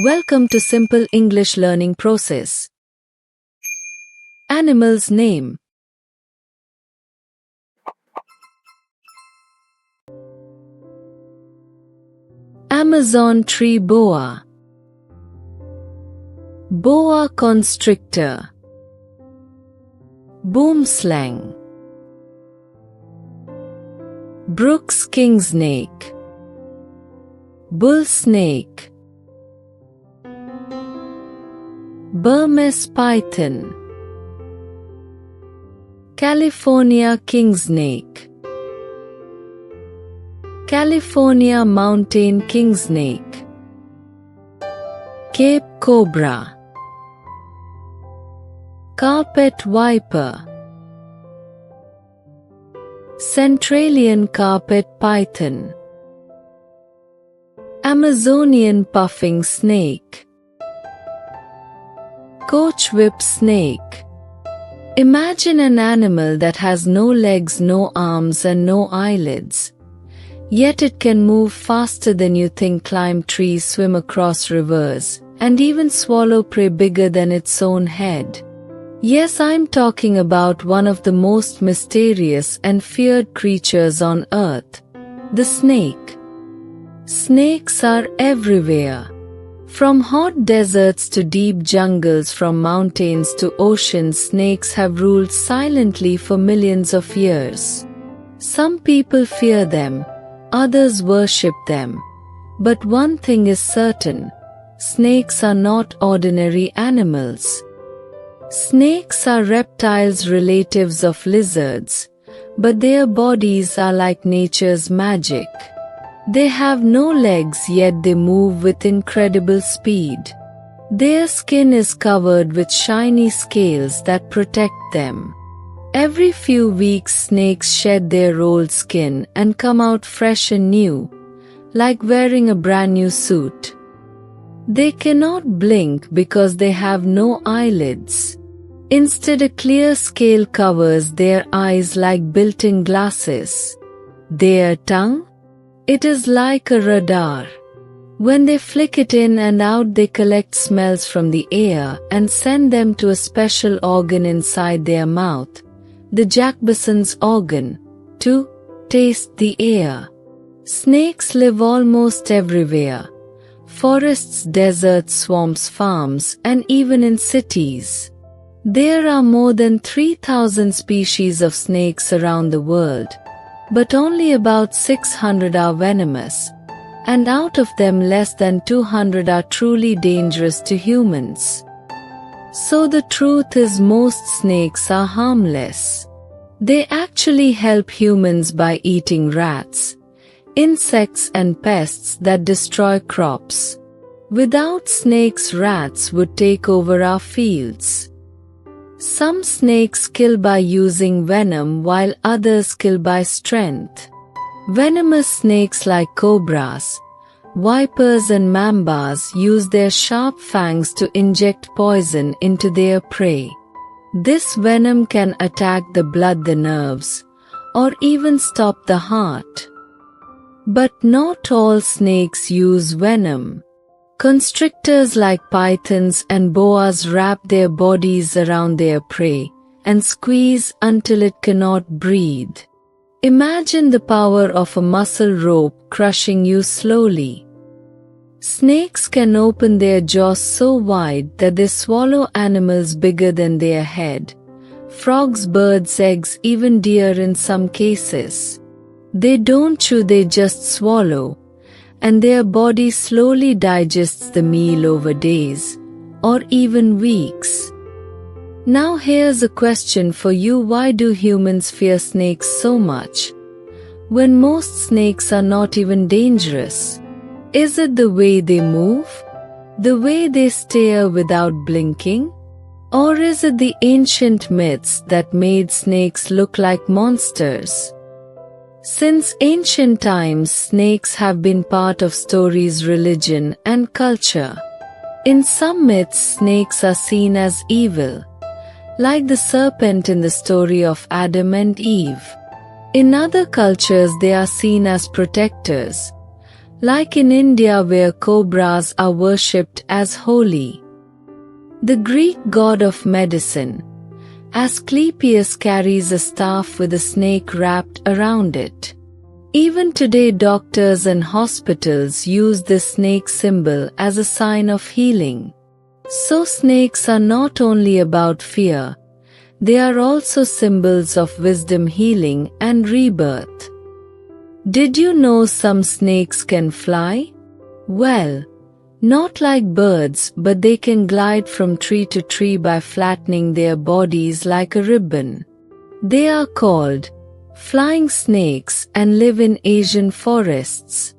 Welcome to Simple English Learning Process. Animal's name. Amazon tree boa, boa constrictor, boomslang, Brooks king snake, bull snake, Burmese python, California king snake, California mountain king snake, Cape cobra, carpet viper, Centralian carpet python, Amazonian puffing snake, coach whip snake. Imagine an animal that has no legs, no arms and no eyelids. Yet it can move faster than you think, climb trees, swim across rivers, and even swallow prey bigger than its own head. Yes, I'm talking about one of the most mysterious and feared creatures on earth, the snake. Snakes are everywhere. From hot deserts to deep jungles, from mountains to oceans, snakes have ruled silently for millions of years. Some people fear them, others worship them. But one thing is certain: snakes are not ordinary animals. Snakes are reptiles, relatives of lizards, but their bodies are like nature's magic. They have no legs, yet they move with incredible speed. Their skin is covered with shiny scales that protect them. Every few weeks, snakes shed their old skin and come out fresh and new, like wearing a brand new suit. They cannot blink because they have no eyelids. Instead, a clear scale covers their eyes like built-in glasses. Their tongue? It is like a radar. When they flick it in and out, they collect smells from the air and send them to a special organ inside their mouth, the Jacobson's organ, to taste the air. Snakes live almost everywhere: forests, deserts, swamps, farms, and even in cities. There are more than 3,000 species of snakes around the world, but only about 600 are venomous, and out of them less than 200 are truly dangerous to humans. So the truth is, most snakes are harmless. They actually help humans by eating rats, insects and pests that destroy crops. Without snakes, rats would take over our fields. Some snakes kill by using venom, while others kill by strength. Venomous snakes like cobras, vipers and mambas use their sharp fangs to inject poison into their prey. This venom can attack the blood, the nerves, or even stop the heart. But not all snakes use venom. Constrictors like pythons and boas wrap their bodies around their prey and squeeze until it cannot breathe. Imagine the power of a muscle rope crushing you slowly. Snakes can open their jaws so wide that they swallow animals bigger than their head: frogs, birds, eggs, even deer in some cases. They don't chew, they just swallow, and their body slowly digests the meal over days, or even weeks. Now here's a question for you: why do humans fear snakes so much, when most snakes are not even dangerous? Is it the way they move? The way they stare without blinking? Or is it the ancient myths that made snakes look like monsters? Since ancient times, snakes have been part of stories, religion, and culture. In some myths, snakes are seen as evil, like the serpent in the story of Adam and Eve. In other cultures, they are seen as protectors, like in India where cobras are worshipped as holy. The Greek god of medicine, Asclepius, carries a staff with a snake wrapped around it. Even today doctors and hospitals use this snake symbol as a sign of healing. So snakes are not only about fear, they are also symbols of wisdom, healing, and rebirth. Did you know some snakes can fly? Well, not like birds, but they can glide from tree to tree by flattening their bodies like a ribbon. They are called flying snakes and live in Asian forests.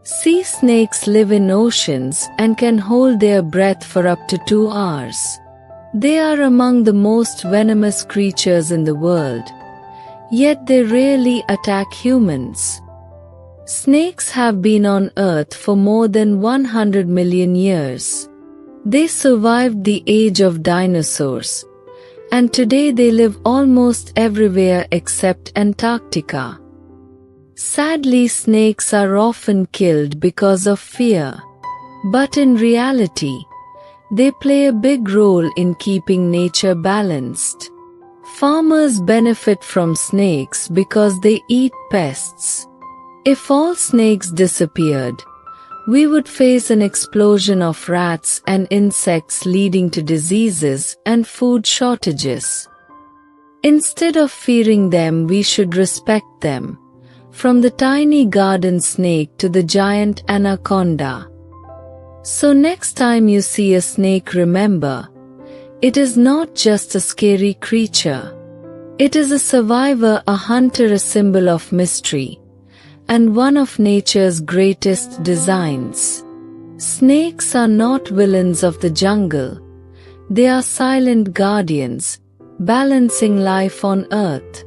Sea snakes live in oceans and can hold their breath for up to 2 hours. They are among the most venomous creatures in the world, yet they rarely attack humans. Snakes have been on Earth for more than 100 million years. They survived the age of dinosaurs, and today they live almost everywhere except Antarctica. Sadly, snakes are often killed because of fear. But in reality, they play a big role in keeping nature balanced. Farmers benefit from snakes because they eat pests. If all snakes disappeared, we would face an explosion of rats and insects leading to diseases and food shortages. Instead of fearing them, we should respect them, from the tiny garden snake to the giant anaconda. So next time you see a snake, remember, it is not just a scary creature. It is a survivor, a hunter, a symbol of mystery, and one of nature's greatest designs. Snakes are not villains of the jungle. They are silent guardians, balancing life on Earth.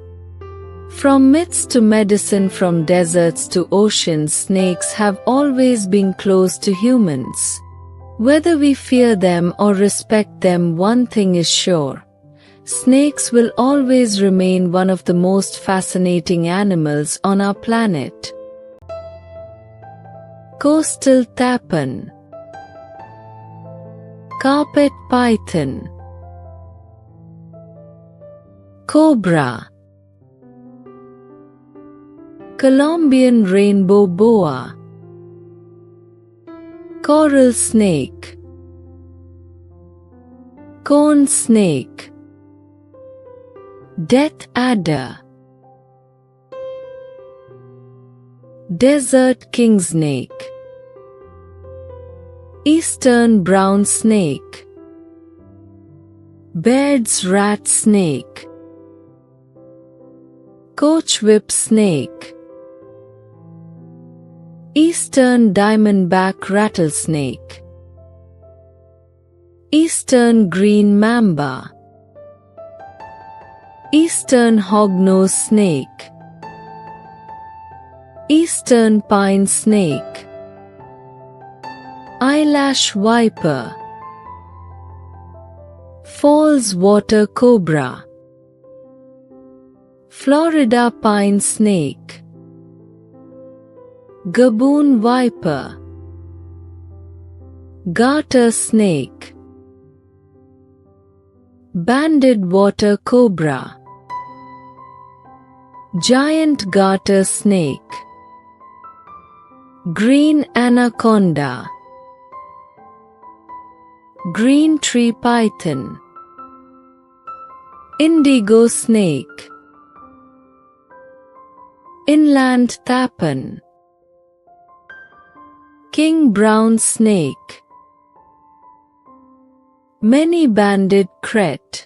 From myths to medicine, from deserts to oceans, snakes have always been close to humans. Whether we fear them or respect them, one thing is sure: snakes will always remain one of the most fascinating animals on our planet. Coastal tapir, carpet python, cobra, Colombian rainbow boa, coral snake, cone snake, death adder, desert king snake, eastern brown snake, Baird's rat snake, coach whip snake, eastern diamondback rattlesnake, eastern green mamba, eastern hognose snake, eastern pine snake, eyelash viper, falls water cobra, Florida pine snake, Gaboon viper, garter snake, banded water cobra, giant garter snake, green anaconda, green tree python, indigo snake, inland tapir, king brown snake, many banded kret,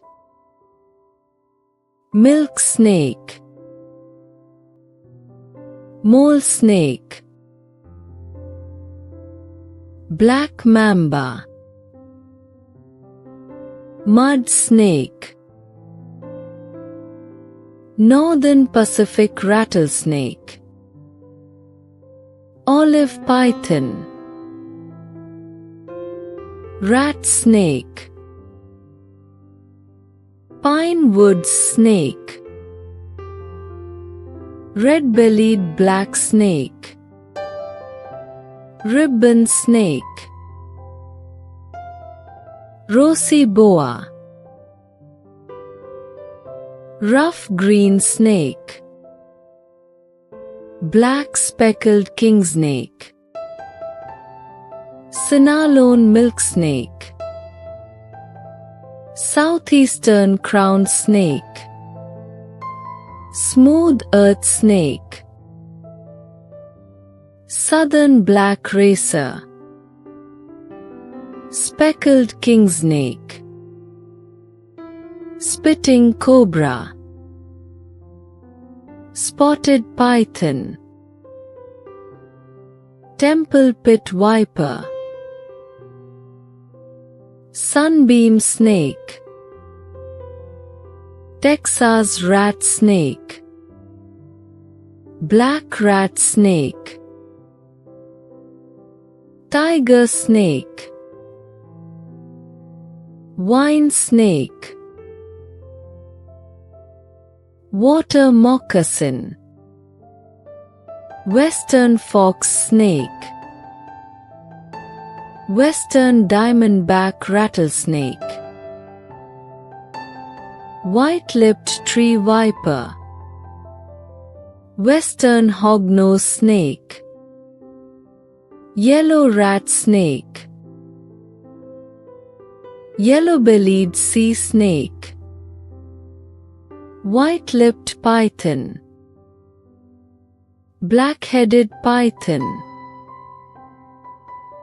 milk snake, mole snake, black mamba, mud snake, northern Pacific rattlesnake, olive python, rat snake, pine woods snake, red-bellied black snake, ribbon snake, rosy boa, rough green snake, black speckled king snake, Sinaloan milk snake, southeastern crowned snake, smooth earth snake, southern black racer, speckled king snake, spitting cobra, spotted python, temple pit viper, sunbeam snake, Texas rat snake, black rat snake, tiger snake, wine snake, water moccasin, western fox snake, western diamondback rattlesnake, white-lipped tree viper, western hognose snake, yellow rat snake, yellow-bellied sea snake, white-lipped python, black-headed python,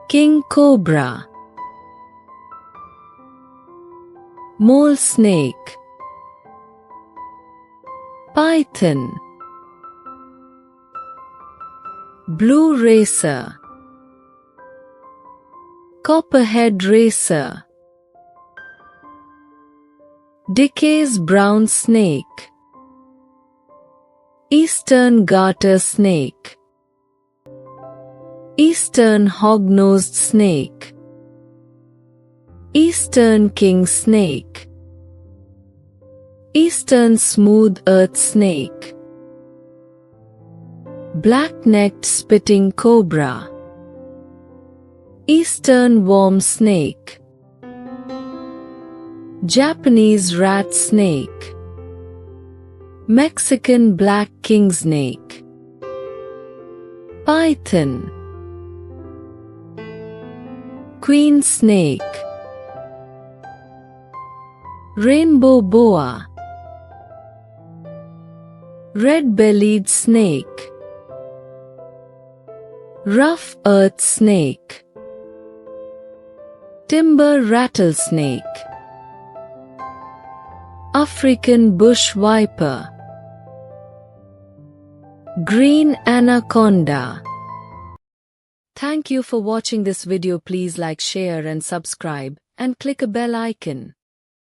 king cobra, mole snake, python, blue racer, copperhead racer, Dickey's brown snake, eastern garter snake, eastern hog-nosed snake, eastern king snake, eastern smooth earth snake, black-necked spitting cobra, eastern worm snake, Japanese rat snake, Mexican black king snake, python, queen snake, rainbow boa, red-bellied snake, rough earth snake, timber rattlesnake, African bush viper, green anaconda. Thank you for watching this video. Please like, share and subscribe and click a bell icon.